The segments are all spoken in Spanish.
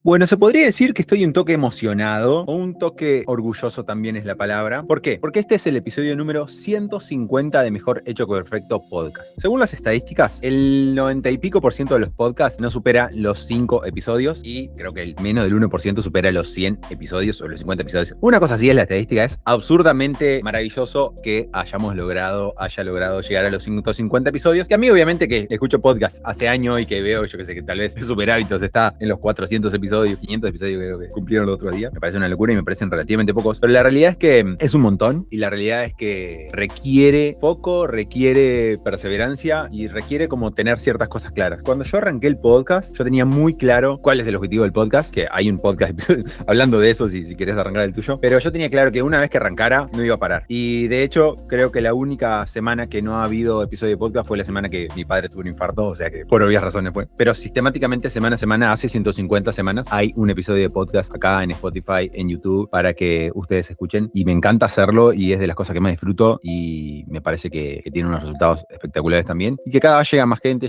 Bueno, se podría decir que estoy un toque emocionado o un toque orgulloso también es la palabra. ¿Por qué? Porque este es el episodio número 150 de Mejor Hecho Perfecto Podcast. Según las estadísticas, el 90 y pico por ciento de los podcasts no supera los 5 episodios y creo que el menos del 1% supera los 100 episodios o los 50 episodios. Una cosa así es la estadística, es absurdamente maravilloso que haya logrado llegar a los 150 episodios. Que a mí obviamente que escucho podcast hace años y que veo, yo que sé, que tal vez Super Hábitos está en los 400 episodios, 500 episodios creo que cumplieron los otros días. Me parece una locura y me parecen relativamente pocos. Pero la realidad es que es un montón y la realidad es que requiere foco, requiere perseverancia y requiere como tener ciertas cosas claras. Cuando yo arranqué el podcast, yo tenía muy claro cuál es el objetivo del podcast, que hay un podcast hablando de eso si querés arrancar el tuyo. Pero yo tenía claro que una vez que arrancara, no iba a parar. Y de hecho, creo que la única semana que no ha habido episodio de podcast fue la semana que mi padre tuvo un infarto, o sea que por obvias razones fue. Pero sistemáticamente, semana a semana, hace 150 semanas, hay un episodio de podcast acá en Spotify, en YouTube, para que ustedes escuchen. Y me encanta hacerlo y es de las cosas que más disfruto y me parece que tiene unos resultados espectaculares también. Y que cada vez llega más gente,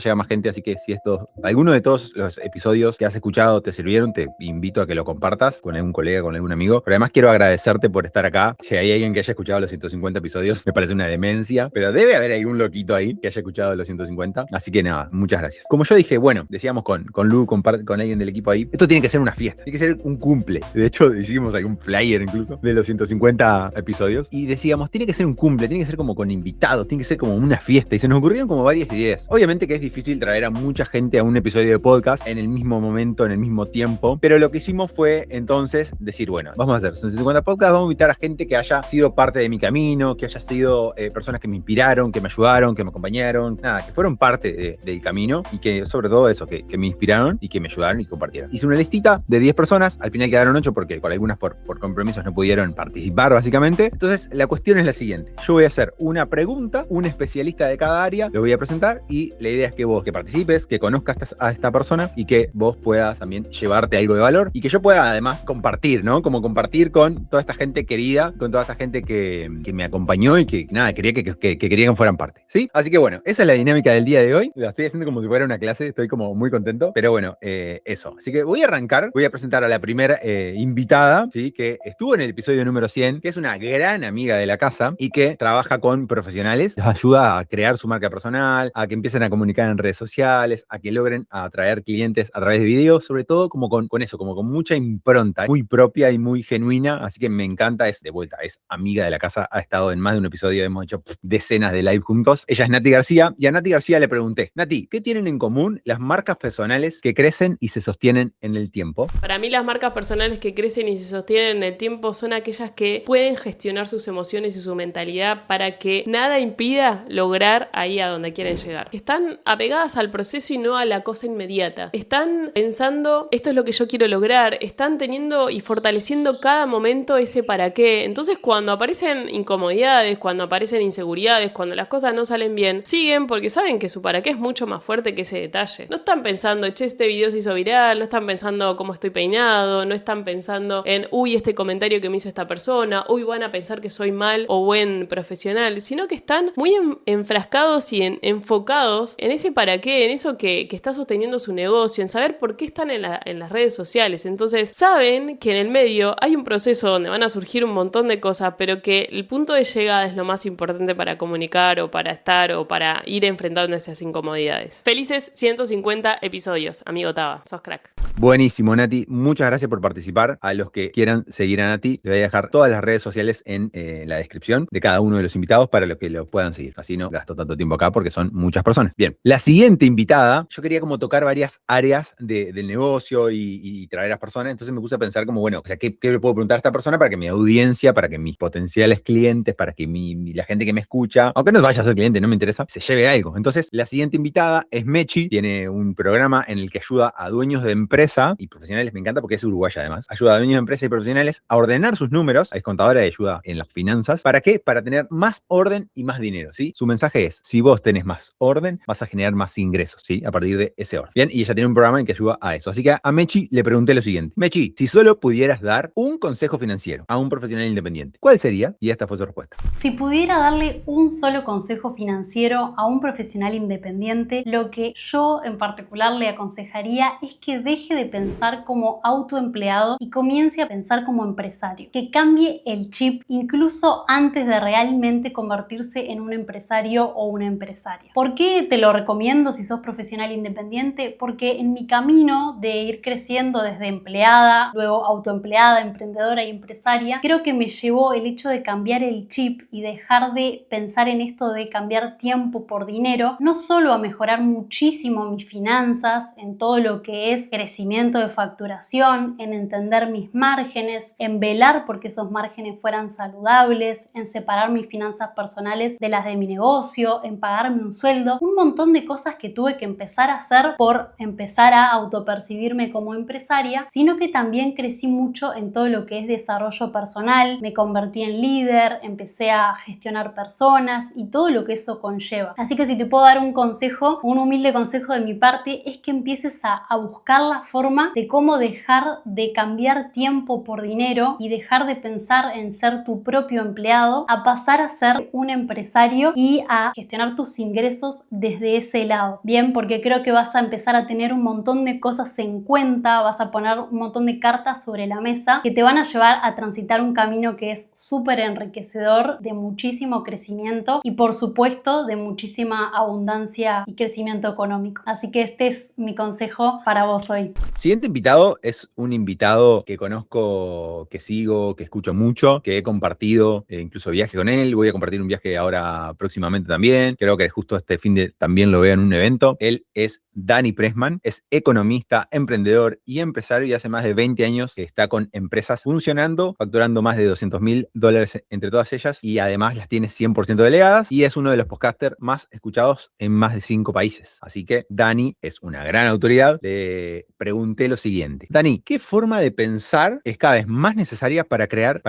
así que si alguno de todos los episodios que has escuchado te sirvieron, te invito a que lo compartas con algún colega, con algún amigo. Pero además quiero agradecerte por estar acá. Si hay alguien que haya escuchado los 150 episodios, me parece una demencia, pero debe haber algún loquito ahí que haya escuchado los 150. Así que nada, muchas gracias. Como yo dije, bueno, decíamos con Lu, con alguien del equipo ahí, esto tiene que ser una fiesta, tiene que ser un cumple. De hecho, hicimos algún flyer incluso de los 150 episodios y decíamos, tiene que ser un cumple, tiene que ser como con invitados, tiene que ser como una fiesta. Y se nos ocurrieron como varias ideas. Obviamente que es difícil traer a mucha gente a un episodio de podcast en el mismo momento, en el mismo tiempo, pero lo que hicimos fue entonces decir, bueno, vamos a hacer 150 podcasts, vamos a invitar a gente que haya sido parte de mi camino, que haya sido personas que me inspiraron, que me ayudaron, que me acompañaron, nada, que fueron parte del camino y que sobre todo eso, que me inspiraron y que me ayudaron y compartieron. Hice una listita de 10 personas, al final quedaron 8 porque con algunas por compromisos no pudieron participar básicamente. Entonces la cuestión es la siguiente, yo voy a hacer una pregunta, un especialista de cada área, lo voy a presentar y la idea es que vos que participes, que conozcas a esta persona y que vos puedas también llevarte algo de valor y que yo pueda además compartir, ¿no? Como compartir con toda esta gente querida, con toda esta gente que me acompañó y que nada, quería que querían que fueran parte, ¿sí? Así que bueno, esa es la dinámica del día de hoy. La estoy haciendo como si fuera una clase, estoy como muy contento, pero bueno, eso. Así que voy a arrancar, voy a presentar a la primera invitada, ¿sí? Que estuvo en el episodio número 100, que es una gran amiga de la casa y que trabaja con profesionales, les ayuda a crear su marca personal, a que empiecen a comunicar en redes sociales, a que logren atraer clientes a través de videos, sobre todo como con eso, como con mucha impronta, muy propia y muy genuina, así que me encanta, es de vuelta, es amiga de la casa, ha estado en más de un episodio, hemos hecho decenas de live juntos. Ella es Nati García y a Nati García le pregunté, Nati, ¿qué tienen en común las marcas personales que crecen y se sostienen en el tiempo? Para mí las marcas personales que crecen y se sostienen en el tiempo son aquellas que pueden gestionar sus emociones y su mentalidad para que nada impida lograr ahí a donde quieren llegar. Que están apegadas al proceso y no a la cosa inmediata. Están pensando, esto es lo que yo quiero lograr, están teniendo y fortaleciendo cada momento ese para qué. Entonces cuando aparecen incomodidades, cuando aparecen inseguridades, cuando las cosas no salen bien, siguen porque saben que su para qué es mucho más fuerte que ese detalle. No están pensando, che, este video se hizo viral, no están pensando cómo estoy peinado, no están pensando en, uy, este comentario que me hizo esta persona, uy, van a pensar que soy mal o buen profesional, sino que están muy enfrascados y enfocados en ese para qué, en eso que está sosteniendo su negocio, en saber por qué están en las redes sociales. Entonces saben que en el medio hay un proceso donde van a surgir un montón de cosas, pero que el punto de llegada es lo más importante para comunicar o para estar o para ir enfrentando esas incomodidades. Felices 150 episodios, amigo Taba, sos crack. Buenísimo, Nati. Muchas gracias por participar. A los que quieran seguir a Nati, le voy a dejar todas las redes sociales en la descripción de cada uno de los invitados para los que lo puedan seguir. Así no gasto tanto tiempo acá porque son muchas personas. Bien, la siguiente invitada, yo quería como tocar varias áreas del negocio y traer a las personas. Entonces me puse a pensar como, bueno, o sea, ¿qué le puedo preguntar a esta persona para que mi audiencia, para que mis potenciales clientes, para que la gente que me escucha, aunque no vaya a ser cliente, no me interesa, se lleve algo? Entonces, la siguiente invitada es Mechi. Tiene un programa en el que ayuda a dueños de empresas y profesionales, me encanta porque es uruguaya además, ayuda a dueños de empresas y profesionales a ordenar sus números, es contadora y ayuda en las finanzas. ¿Para qué? Para tener más orden y más dinero, ¿sí? Su mensaje es, si vos tenés más orden, vas a generar más ingresos, ¿sí? A partir de ese orden. Bien, y ella tiene un programa en que ayuda a eso. Así que a Mechi le pregunté lo siguiente. Mechi, si solo pudieras dar un consejo financiero a un profesional independiente, ¿cuál sería? Y esta fue su respuesta. Si pudiera darle un solo consejo financiero a un profesional independiente, lo que yo en particular le aconsejaría es que deje deje de pensar como autoempleado y comience a pensar como empresario. Que cambie el chip incluso antes de realmente convertirse en un empresario o una empresaria. ¿Por qué te lo recomiendo si sos profesional independiente? Porque en mi camino de ir creciendo desde empleada, luego autoempleada, emprendedora y empresaria, creo que me llevó el hecho de cambiar el chip y dejar de pensar en esto de cambiar tiempo por dinero, no solo a mejorar muchísimo mis finanzas, en todo lo que es crecimiento de facturación, en entender mis márgenes, en velar porque esos márgenes fueran saludables, en separar mis finanzas personales de las de mi negocio, en pagarme un sueldo, un montón de cosas que tuve que empezar a hacer por empezar a autopercibirme como empresaria, sino que también crecí mucho en todo lo que es desarrollo personal, me convertí en líder, empecé a gestionar personas y todo lo que eso conlleva. Así que si te puedo dar un consejo, un humilde consejo de mi parte, es que empieces a buscar la forma de cómo dejar de cambiar tiempo por dinero y dejar de pensar en ser tu propio empleado, a pasar a ser un empresario y a gestionar tus ingresos desde ese lado. Bien, porque creo que vas a empezar a tener un montón de cosas en cuenta, vas a poner un montón de cartas sobre la mesa que te van a llevar a transitar un camino que es súper enriquecedor, de muchísimo crecimiento y por supuesto de muchísima abundancia y crecimiento económico. Así que este es mi consejo para vos hoy. Siguiente invitado es un invitado que conozco, que sigo, que escucho mucho, que he compartido incluso viaje con él. Voy a compartir un viaje ahora próximamente también. Creo que justo este fin de también lo veo en un evento. Él es Dani Pressman, es economista, emprendedor y empresario y hace más de 20 años que está con empresas funcionando, facturando más de $200.000 entre todas ellas y además las tiene 100% delegadas y es uno de los podcasters más escuchados en más de 5 países. Así que Dani es una gran autoridad. Le pregunté lo siguiente: Dani, ¿qué forma de pensar es cada vez más necesaria para crecer,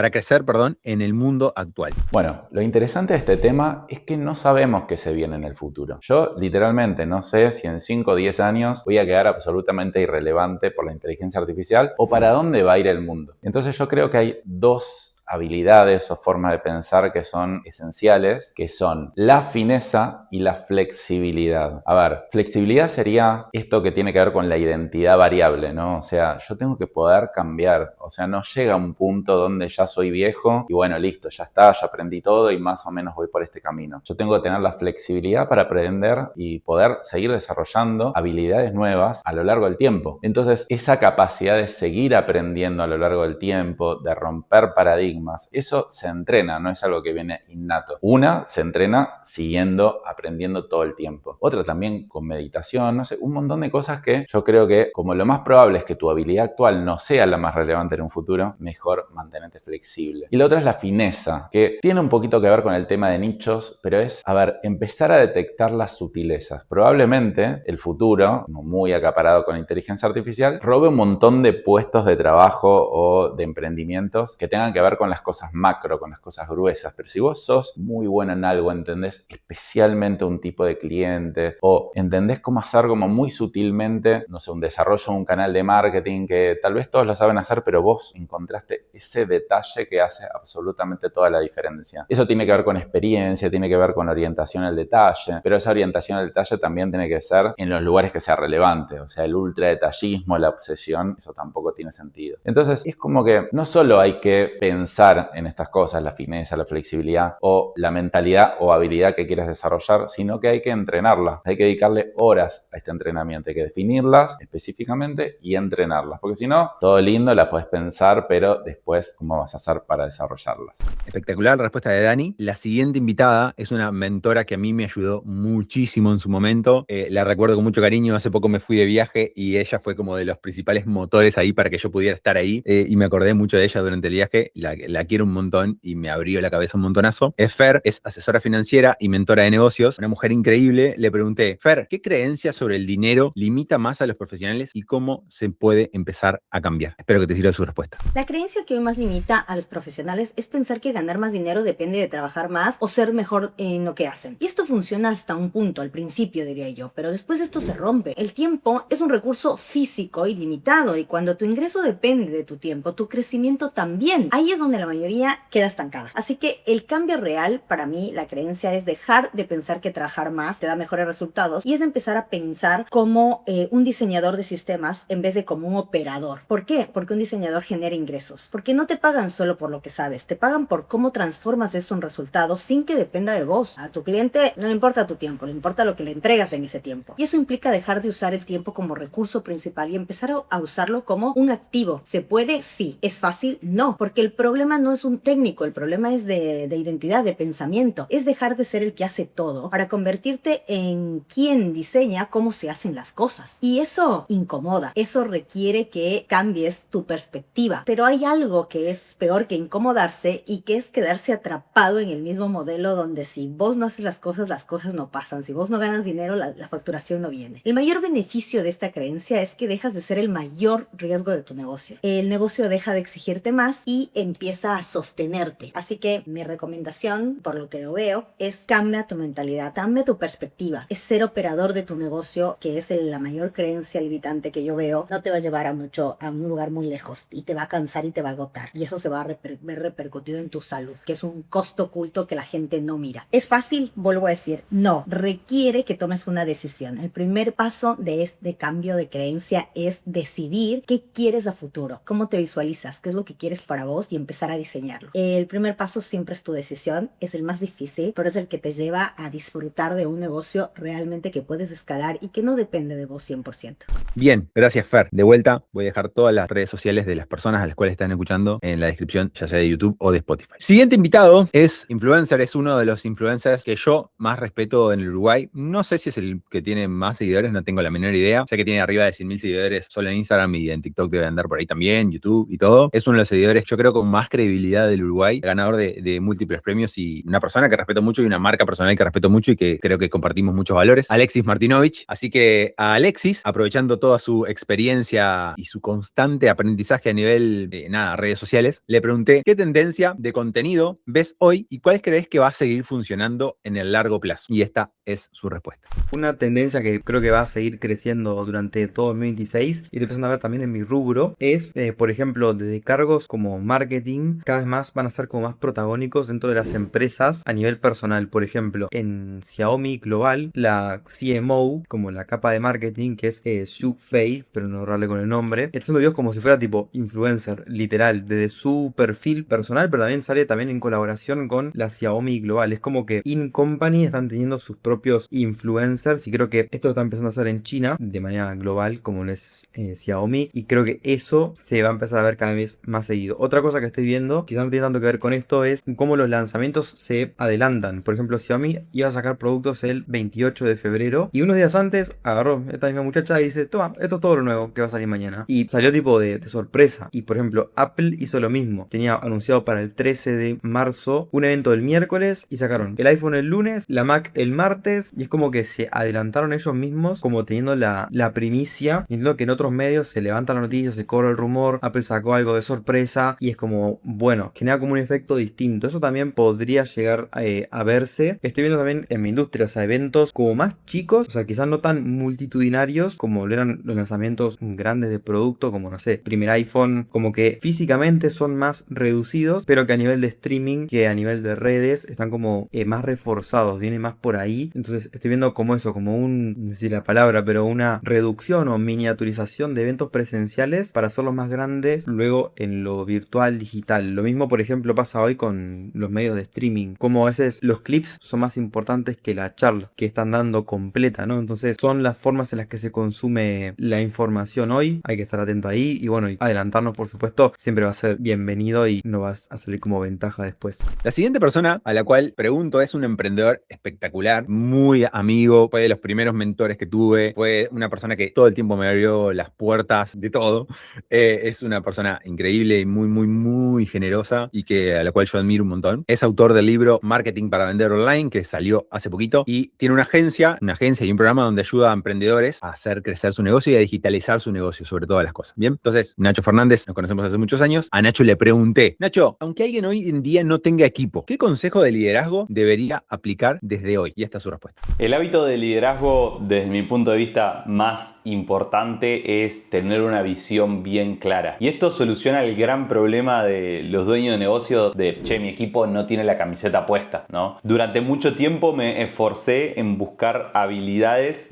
en el mundo actual? Bueno, lo interesante de este tema es que no sabemos qué se viene en el futuro. Yo literalmente no sé si en 5 o 10 años voy a quedar absolutamente irrelevante por la inteligencia artificial o para dónde va a ir el mundo. Entonces yo creo que hay dos habilidades o formas de pensar que son esenciales, que son la fineza y la flexibilidad. A ver, flexibilidad sería esto que tiene que ver con la identidad variable, ¿no? O sea, yo tengo que poder cambiar. O sea, no llega a un punto donde ya soy viejo y bueno, listo, ya está, ya aprendí todo y más o menos voy por este camino. Yo tengo que tener la flexibilidad para aprender y poder seguir desarrollando habilidades nuevas a lo largo del tiempo. Entonces, esa capacidad de seguir aprendiendo a lo largo del tiempo, de romper paradigmas, eso se entrena, no es algo que viene innato. Una se entrena siguiendo, aprendiendo todo el tiempo. Otra también con meditación, no sé, un montón de cosas que yo creo que como lo más probable es que tu habilidad actual no sea la más relevante en un futuro, mejor mantenerte flexible. Y la otra es la fineza, que tiene un poquito que ver con el tema de nichos, pero es, a ver, empezar a detectar las sutilezas. Probablemente el futuro, como muy acaparado con inteligencia artificial, robe un montón de puestos de trabajo o de emprendimientos que tengan que ver con las cosas macro, con las cosas gruesas, pero si vos sos muy bueno en algo, entendés especialmente un tipo de cliente o entendés cómo hacer como muy sutilmente, no sé, un desarrollo de un canal de marketing que tal vez todos lo saben hacer, pero vos encontraste ese detalle que hace absolutamente toda la diferencia. Eso tiene que ver con experiencia, tiene que ver con orientación al detalle, pero esa orientación al detalle también tiene que ser en los lugares que sea relevante, o sea, el ultra detallismo, la obsesión, eso tampoco tiene sentido. Entonces, es como que no solo hay que pensar en estas cosas, la fineza, la flexibilidad o la mentalidad o habilidad que quieres desarrollar, sino que hay que entrenarla. Hay que dedicarle horas a este entrenamiento. Hay que definirlas específicamente y entrenarlas. Porque si no, todo lindo, la puedes pensar, pero después, ¿cómo vas a hacer para desarrollarlas? Espectacular la respuesta de Dani. La siguiente invitada es una mentora que a mí me ayudó muchísimo en su momento. La recuerdo con mucho cariño. Hace poco me fui de viaje y ella fue como de los principales motores ahí para que yo pudiera estar ahí. Y me acordé mucho de ella durante el viaje. La quiero un montón y me abrió la cabeza un montonazo. Es Fer, es asesora financiera y mentora de negocios, una mujer increíble. Le pregunté: Fer, ¿qué creencia sobre el dinero limita más a los profesionales y cómo se puede empezar a cambiar? Espero que te sirva su respuesta. La creencia que hoy más limita a los profesionales es pensar que ganar más dinero depende de trabajar más o ser mejor en lo que hacen. Y esto funciona hasta un punto, al principio diría yo, pero después esto se rompe. El tiempo es un recurso físico y limitado y cuando tu ingreso depende de tu tiempo, tu crecimiento también. Ahí es donde donde la mayoría queda estancada. Así que el cambio real, para mí, la creencia es dejar de pensar que trabajar más te da mejores resultados y es empezar a pensar como un diseñador de sistemas en vez de como un operador. ¿Por qué? Porque un diseñador genera ingresos. Porque no te pagan solo por lo que sabes, te pagan por cómo transformas eso en resultados sin que dependa de vos. A tu cliente no le importa tu tiempo, le importa lo que le entregas en ese tiempo. Y eso implica dejar de usar el tiempo como recurso principal y empezar a usarlo como un activo. ¿Se puede? Sí. ¿Es fácil? No. Porque el problema no es un técnico, el problema es de identidad, de pensamiento. Es dejar de ser el que hace todo para convertirte en quien diseña cómo se hacen las cosas. Y eso incomoda. Eso requiere que cambies tu perspectiva. Pero hay algo que es peor que incomodarse y que es quedarse atrapado en el mismo modelo donde si vos no haces las cosas no pasan. Si vos no ganas dinero, la facturación no viene. El mayor beneficio de esta creencia es que dejas de ser el mayor riesgo de tu negocio. El negocio deja de exigirte más y empieza a sostenerte. Así que mi recomendación, por lo que lo veo, es cambia tu mentalidad, cambia tu perspectiva. Es ser operador de tu negocio, que es la mayor creencia limitante que yo veo. No te va a llevar a un lugar muy lejos y te va a cansar y te va a agotar. Y eso se va a ver repercutido en tu salud, que es un costo oculto que la gente no mira. ¿Es fácil? Vuelvo a decir, no. Requiere que tomes una decisión. El primer paso de este cambio de creencia es decidir qué quieres a futuro, cómo te visualizas, qué es lo que quieres para vos y empezar a diseñarlo. El primer paso siempre es tu decisión, es el más difícil, pero es el que te lleva a disfrutar de un negocio realmente que puedes escalar y que no depende de vos 100%. Bien, gracias Fer. De vuelta, voy a dejar todas las redes sociales de las personas a las cuales están escuchando en la descripción, ya sea de YouTube o de Spotify. Siguiente invitado es influencer, es uno de los influencers que yo más respeto en el Uruguay. No sé si es el que tiene más seguidores, no tengo la menor idea. Sé que tiene arriba de 100.000 seguidores solo en Instagram y en TikTok debe andar por ahí también, YouTube y todo. Es uno de los seguidores, yo creo, con más credibilidad del Uruguay, ganador de múltiples premios y una persona que respeto mucho y una marca personal que respeto mucho y que creo que compartimos muchos valores, Alexis Martinovich. Así que a Alexis, aprovechando toda su experiencia y su constante aprendizaje a nivel de redes sociales, le pregunté qué tendencia de contenido ves hoy y cuál crees que va a seguir funcionando en el largo plazo. Y esta es su respuesta. Una tendencia que creo que va a seguir creciendo durante todo 2026 y empezando a ver también en mi rubro es, por ejemplo, desde cargos como marketing, cada vez más van a ser como más protagónicos dentro de las empresas a nivel personal. Por ejemplo, en Xiaomi Global, la CMO, como la capa de marketing, que es Xu Fei, pero no errarle con el nombre, está haciendo videos como si fuera tipo influencer, literal, desde su perfil personal, pero también sale también en colaboración con la Xiaomi Global. Es como que In Company están teniendo sus propios influencers y creo que esto lo está empezando a hacer en China de manera global, como lo es Xiaomi, y creo que eso se va a empezar a ver cada vez más seguido. Otra cosa que estoy viendo, quizás no tiene tanto que ver con esto, es cómo los lanzamientos se adelantan. Por ejemplo, Xiaomi iba a sacar productos el 28 de febrero y unos días antes agarró esta misma muchacha y dice, toma, esto es todo lo nuevo que va a salir mañana. Y salió tipo de sorpresa. Y por ejemplo, Apple hizo lo mismo. Tenía anunciado para el 13 de marzo un evento el miércoles y sacaron el iPhone el lunes, la Mac el martes, y es como que se adelantaron ellos mismos como teniendo la primicia, y entiendo que en otros medios se levanta la noticia, se corre el rumor, Apple sacó algo de sorpresa y es como, bueno, genera como un efecto distinto. Eso también podría llegar a verse. Estoy viendo también en mi industria, o sea, eventos como más chicos, o sea, quizás no tan multitudinarios como eran los lanzamientos grandes de producto, como no sé, primer iPhone, como que físicamente son más reducidos, pero que a nivel de streaming, que a nivel de redes, están como más reforzados, viene más por ahí. Entonces estoy viendo como eso, como no sé si la palabra, pero una reducción o miniaturización de eventos presenciales para hacerlos más grandes luego en lo virtual digital. Lo mismo, por ejemplo, pasa hoy con los medios de streaming, como a veces los clips son más importantes que la charla que están dando completa, ¿no? Entonces son las formas en las que se consume la información hoy, hay que estar atento ahí y bueno, y adelantarnos, por supuesto, siempre va a ser bienvenido y no va a salir como ventaja después. La siguiente persona a la cual pregunto es un emprendedor espectacular, muy amigo, fue de los primeros mentores que tuve, fue una persona que todo el tiempo me abrió las puertas de todo. Es una persona increíble y muy, muy, muy generosa y a la cual yo admiro un montón. Es autor del libro Marketing para Vender Online, que salió hace poquito, y tiene una agencia y un programa donde ayuda a emprendedores a hacer crecer su negocio y a digitalizar su negocio, sobre todas las cosas. Bien, entonces Nacho Fernández, nos conocemos hace muchos años. A Nacho le pregunté, Nacho, aunque alguien hoy en día no tenga equipo, ¿qué consejo de liderazgo debería aplicar desde hoy? Y esta es su su respuesta. El hábito de liderazgo, desde mi punto de vista, más importante es tener una visión bien clara. Y esto soluciona el gran problema de los dueños de negocio de, che, mi equipo no tiene la camiseta puesta, ¿no? Durante mucho tiempo me esforcé en buscar habilidades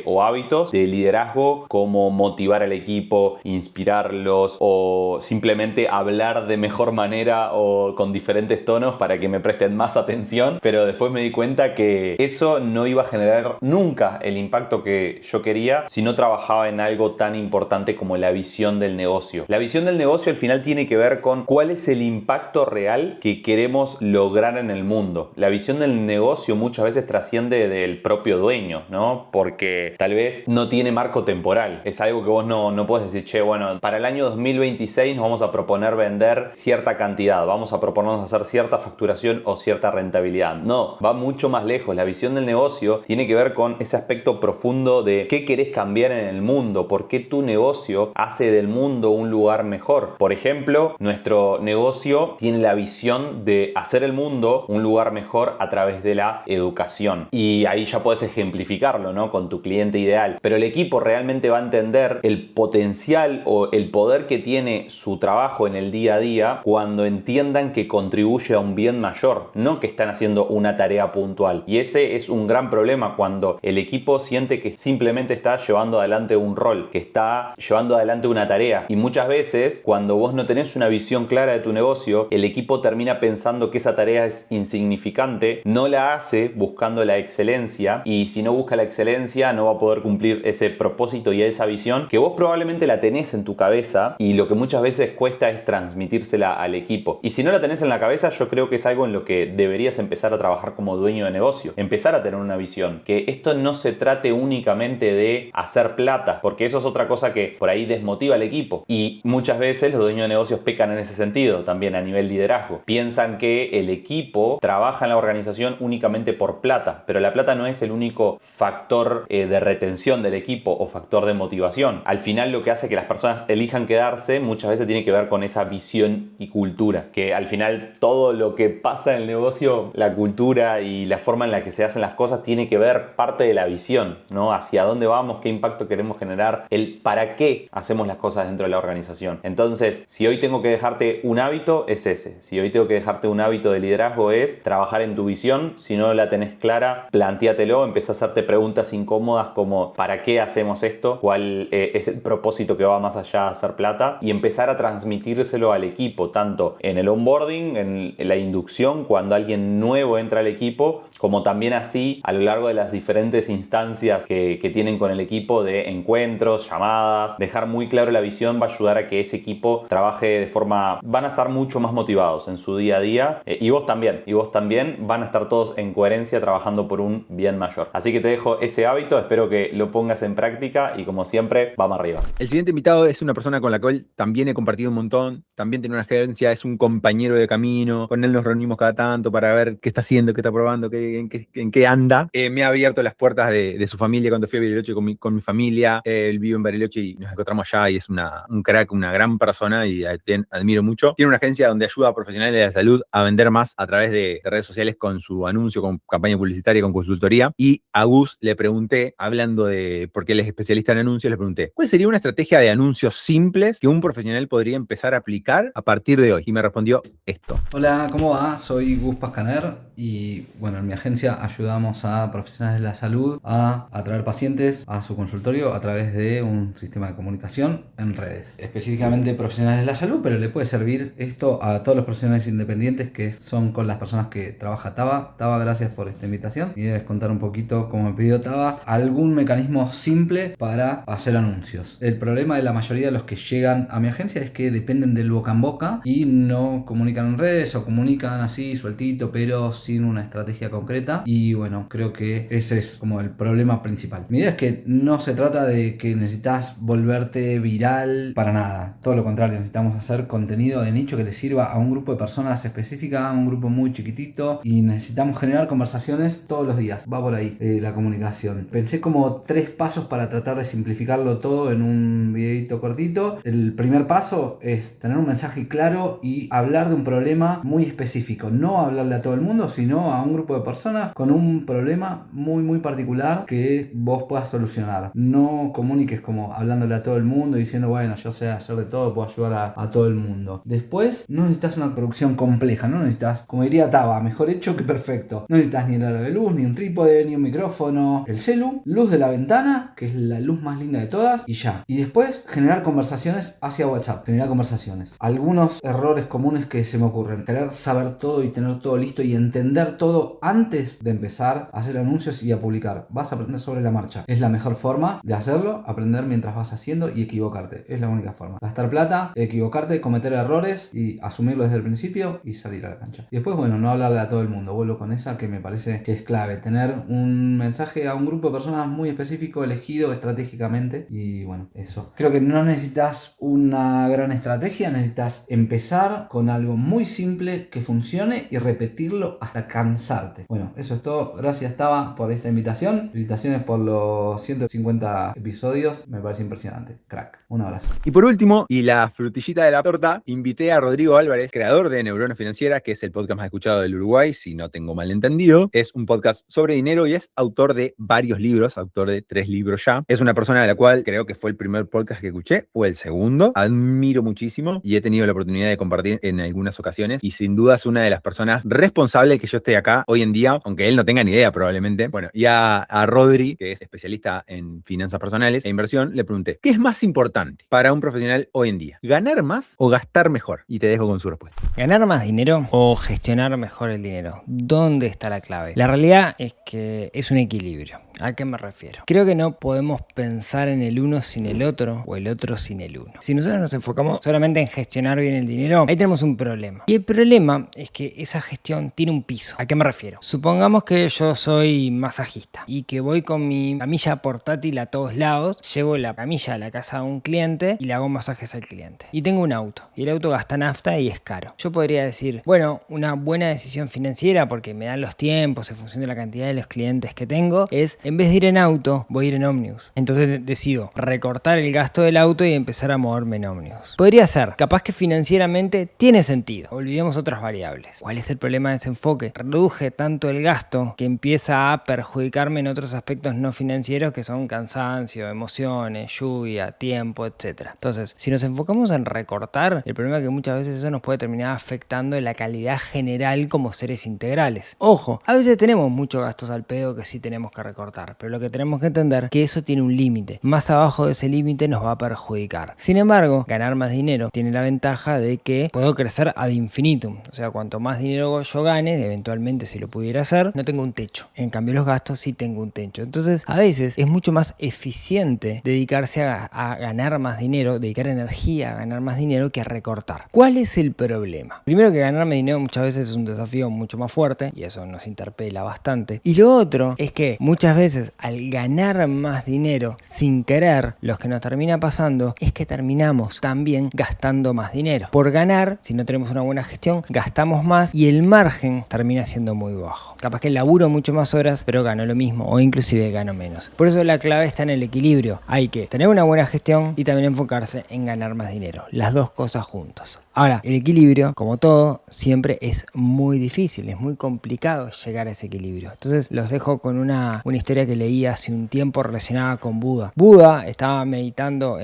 o hábitos de liderazgo, como motivar al equipo, inspirarlos o simplemente hablar de mejor manera o con diferentes tonos para que me presten más atención, pero después me di cuenta que eso no iba a generar nunca el impacto que yo quería si no trabajaba en algo tan importante como la visión del negocio. La visión del negocio al final tiene que ver con cuál es el impacto real que queremos lograr en el mundo. La visión del negocio muchas veces trasciende del propio dueño, ¿no? Porque tal vez no tiene marco temporal. Es algo que vos no puedes decir, che, bueno, para el año 2026 nos vamos a proponer vender cierta cantidad, vamos a proponernos hacer cierta facturación o cierta rentabilidad. No, va mucho más lejos. La visión del negocio tiene que ver con ese aspecto profundo de qué querés cambiar en el mundo, por qué tu negocio hace del mundo un lugar mejor. Por ejemplo, nuestro negocio tiene la visión de hacer el mundo un lugar mejor a través de la educación. Y ahí ya puedes ejemplificarlo, ¿no? Con tu cliente ideal. Pero el equipo realmente va a entender el potencial o el poder que tiene su trabajo en el día a día cuando entiendan que contribuye a un bien mayor, no que están haciendo una tarea puntual. Y ese es un gran problema cuando el equipo siente que simplemente está llevando adelante un rol, que está llevando adelante una tarea. Y muchas veces, cuando vos no tenés una visión clara de tu negocio, el equipo termina pensando que esa tarea es insignificante, no la hace buscando la excelencia, y si no busca la excelencia no va a poder cumplir ese propósito y esa visión que vos probablemente la tenés en tu cabeza, y lo que muchas veces cuesta es transmitírsela al equipo. Y si no la tenés en la cabeza, yo creo que es algo en lo que deberías empezar a trabajar como dueño de negocio, empezar a tener una visión, que esto no se trate únicamente de hacer plata, porque eso es otra cosa que por ahí desmotiva al equipo, y muchas veces los dueños de negocios pecan en ese sentido también a nivel liderazgo. Piensan que el equipo trabaja en la organización únicamente por plata, pero la plata no es el único factor de retención del equipo o factor de motivación. Al final, lo que hace que las personas elijan quedarse muchas veces tiene que ver con esa visión y cultura, que al final todo lo que pasa en el negocio, la cultura y la forma en la que se hacen las cosas tiene que ver parte de la visión, ¿no? Hacia dónde vamos, qué impacto queremos generar, el para qué hacemos las cosas dentro de la organización. Entonces, si hoy tengo que dejarte un hábito, es ese. Si hoy tengo que dejarte un hábito de liderazgo, es trabajar en tu visión. Si no la tenés clara, plantéatelo, empezá a hacerte preguntas incómodas como ¿para qué hacemos esto? ¿Cuál es el propósito que va más allá de hacer plata? Y empezar a transmitírselo al equipo, tanto en el onboarding, en la inducción, cuando alguien nuevo entra al equipo, como también así a lo largo de las diferentes instancias que tienen con el equipo, de encuentros, llamadas. Dejar muy claro la visión va a ayudar a que ese equipo trabaje de forma... Van a estar mucho más motivados en su día a día, y vos también van a estar todos en coherencia trabajando por un bien mayor. Así que te dejo ese hábito, espero que lo pongas en práctica y, como siempre, vamos arriba. El siguiente invitado es una persona con la cual también he compartido un montón, también tiene una agencia, es un compañero de camino, con él nos reunimos cada tanto para ver qué está haciendo, qué está probando, en qué anda. Me ha abierto las puertas de su familia cuando fui a Bariloche con mi familia. Él vive en Bariloche y nos encontramos allá, y es un crack, una gran persona, y a quien admiro mucho. Tiene una agencia donde ayuda a profesionales de la salud a vender más a través de redes sociales con su anuncio, con campaña publicitaria, con consultoría. Y a Gus le pregunté, hablando de, porque él es especialista en anuncios, le pregunté, ¿cuál sería una estrategia de anuncios simples que un profesional podría empezar a aplicar a partir de hoy? Y me respondió esto. Hola, ¿cómo va? Soy Gus Pascaner y bueno, en mi agencia ayudamos a profesionales de la salud a atraer pacientes a su consultorio a través de un sistema de comunicación en redes. Específicamente profesionales de la salud, pero le puede servir esto a todos los profesionales independientes que son con las personas que trabaja Taba. Taba, gracias por esta invitación. Y debes contar un poquito, como me pidió Taba, algún mecanismo simple para hacer anuncios. El problema de la mayoría de los que llegan a mi agencia es que dependen del boca en boca y no comunican en redes, o comunican así sueltito pero sin una estrategia concreta, y bueno, creo que ese es como el problema principal. Mi idea es que no se trata de que necesitas volverte viral para nada, todo lo contrario, necesitamos hacer contenido de nicho que le sirva a un grupo de personas específica, a un grupo muy chiquitito, y necesitamos generar conversaciones todos los días. Va por ahí la comunicación. Pensé como 3 pasos para tratar de simplificarlo todo en un videito cortito. El primer paso es tener un mensaje claro y hablar de un problema muy específico, no hablarle a todo el mundo, sino a un grupo de personas con un problema muy particular que vos puedas solucionar. No comuniques como hablándole a todo el mundo, diciendo, bueno, yo sé hacer de todo, puedo ayudar a todo el mundo. Después, no necesitas una producción compleja, no necesitas, como diría Taba, mejor hecho que perfecto. No necesitas ni el aro de luz, ni un trípode, ni un micrófono, el celu, luz de la ventana, que es la luz más linda de todas, y ya. Y después, generar conversaciones hacia WhatsApp, generar conversaciones. Algunos errores comunes que se me ocurren: querer saber todo y tener todo listo y entender todo antes de empezar a hacer anuncios y a publicar. Vas a aprender sobre la marcha. Es la mejor forma de hacerlo, aprender mientras vas haciendo y equivocarte. Es la única forma. Gastar plata, equivocarte, cometer errores y asumirlo desde el principio y salir a la cancha. Y después, bueno, no hablarle a todo el mundo. Vuelvo con esa que me parece que es clave. Tener un mensaje a un grupo de personas muy específico, elegido estratégicamente. Y bueno, eso. Creo que no necesitas una gran estrategia, necesitas empezar con algo muy simple que funcione y repetirlo hasta cansarte. Bueno, eso es todo. Gracias, Taba, por esta invitación. Felicitaciones por los 150 episodios. Me parece impresionante. Crack. Un abrazo. Y por último, y la frutillita de la torta, invité a Rodrigo Álvarez, creador de Neurona Financiera, que es el podcast más escuchado del Uruguay, si no tengo mal entendido. Es un podcast sobre dinero y es autor de varios libros, autor de 3 libros ya. Es una persona de la cual creo que fue el primer podcast que escuché, o el segundo. Admiro muchísimo y he tenido la oportunidad de compartir en algunas ocasiones. Y sin duda es una de las personas responsables que yo esté acá hoy en día, aunque él no tenga ni idea probablemente. Bueno, y a Rodri, que es especialista en finanzas personales e inversión, le pregunté, ¿qué es más importante para un profesional hoy en día? ¿Ganar más o gastar mejor? Y te dejo con su respuesta. ¿Ganar más dinero o gestionar mejor el dinero? ¿Dónde está la clave? La realidad es que es un equilibrio. ¿A qué me refiero? Creo que no podemos pensar en el uno sin el otro o el otro sin el uno. Si nosotros nos enfocamos solamente en gestionar bien el dinero, ahí tenemos un problema. Y el problema es que esa gestión tiene un piso. ¿A qué me refiero? Supongamos que yo soy masajista y que voy con mi camilla portátil a todos lados, llevo la camilla a la casa de un cliente y le hago masajes al cliente. Y tengo un auto y el auto gasta nafta y es caro. Yo podría decir, bueno, una buena decisión financiera, porque me dan los tiempos en función de la cantidad de los clientes que tengo, es en vez de ir en auto, voy a ir en ómnibus. Entonces decido recortar el gasto del auto y empezar a moverme en ómnibus. Podría ser, capaz que financieramente tiene sentido. Olvidemos otras variables. ¿Cuál es el problema de ese enfoque? Reduje tanto el gasto que empieza a perjudicarme en otros aspectos no financieros, que son cansancio, emociones, lluvia, tiempo, etc. Entonces, si nos enfocamos en recortar, el problema es que muchas veces eso nos puede terminar afectando en la calidad general como seres integrales. Ojo, a veces tenemos muchos gastos al pedo que sí tenemos que recortar, pero lo que tenemos que entender es que eso tiene un límite. Más abajo de ese límite nos va a perjudicar. Sin embargo, ganar más dinero tiene la ventaja de que puedo crecer ad infinitum. O sea, cuanto más dinero yo gane, eventualmente si lo pudiera hacer, no tengo un techo. En cambio, los gastos sí tengo un techo. Entonces, a veces es mucho más eficiente dedicarse a ganar más dinero, dedicar energía a ganar más dinero que a recortar. ¿Cuál es el problema? Primero, que ganarme dinero muchas veces es un desafío mucho más fuerte y eso nos interpela bastante. Y lo otro es que muchas veces al ganar más dinero sin querer, lo que nos termina pasando es que terminamos también gastando más dinero. Por ganar, si no tenemos una buena gestión, gastamos más y el margen termina siendo muy bajo. Capaz que laburo mucho más horas, pero gano lo mismo o inclusive gano menos. Por eso la clave está en el equilibrio. Hay que tener una buena gestión y también enfocarse en ganar más dinero. Las dos cosas juntas. Ahora, el equilibrio, como todo, siempre es muy difícil, es muy complicado llegar a ese equilibrio. Entonces los dejo con una historia que leí hace un tiempo relacionada con Buda. Buda estaba meditando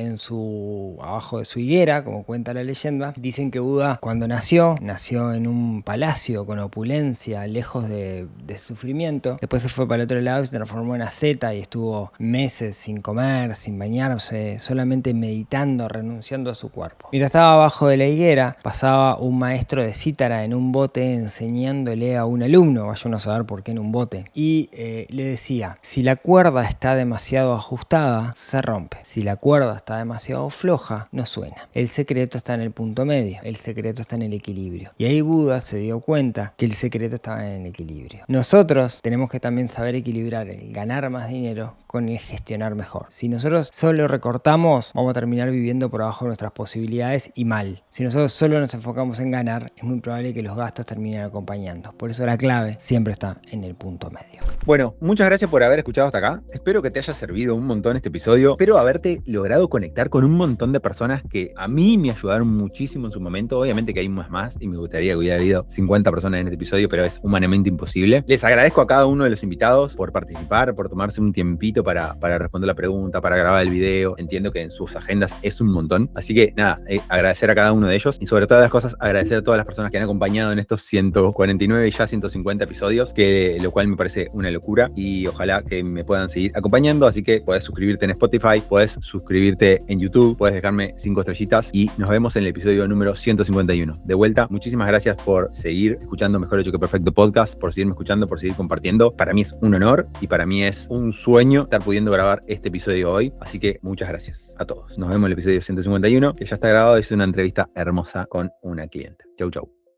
abajo de su higuera, como cuenta la leyenda. Dicen que Buda, cuando nació en un palacio con opulencia, lejos de sufrimiento. Después se fue para el otro lado y se transformó en asceta y estuvo meses sin comer, sin bañarse, solamente meditando, renunciando a su cuerpo. Mientras estaba abajo de la higuera, pasaba un maestro de cítara en un bote enseñándole a un alumno, vaya uno a saber por qué en un bote, y le decía, si la cuerda está demasiado ajustada, se rompe. Si la cuerda está demasiado floja, no suena. El secreto está en el punto medio, el secreto está en el equilibrio. Y ahí Buda se dio cuenta que el secreto estaba en el equilibrio. Nosotros tenemos que también saber equilibrar el ganar más dinero con el gestionar mejor. Si nosotros solo recortamos, vamos a terminar viviendo por abajo de nuestras posibilidades y mal. Si nosotros solo nos enfocamos en ganar, es muy probable que los gastos terminen acompañando. Por eso la clave siempre está en el punto medio. Bueno, muchas gracias por haber escuchado hasta acá. Espero que te haya servido un montón este episodio. Espero haberte logrado conectar con un montón de personas que a mí me ayudaron muchísimo en su momento. Obviamente que hay más y me gustaría que hubiera habido 50 personas en este episodio, pero es humanamente imposible. Les agradezco a cada uno de los invitados por participar, por tomarse un tiempito para responder la pregunta, para grabar el video. Entiendo que en sus agendas es un montón. Así que nada, agradecer a cada uno de ellos y sobre todas las cosas agradecer a todas las personas que han acompañado en estos 149 y ya 150 episodios, lo cual me parece una locura y ojalá que me puedan seguir acompañando. Así que podés suscribirte en Spotify, podés suscribirte en YouTube, podés dejarme 5 estrellitas y nos vemos en el episodio número 151. De vuelta, muchísimas gracias por seguir escuchando Mejor Hecho que Perfecto Podcast, por seguirme escuchando, por seguir compartiendo. Para mí es un honor y para mí es un sueño estar pudiendo grabar este episodio hoy. Así que muchas gracias a todos. Nos vemos en el episodio 151, que ya está grabado. Es una entrevista hermosa con una cliente. Chau, chau.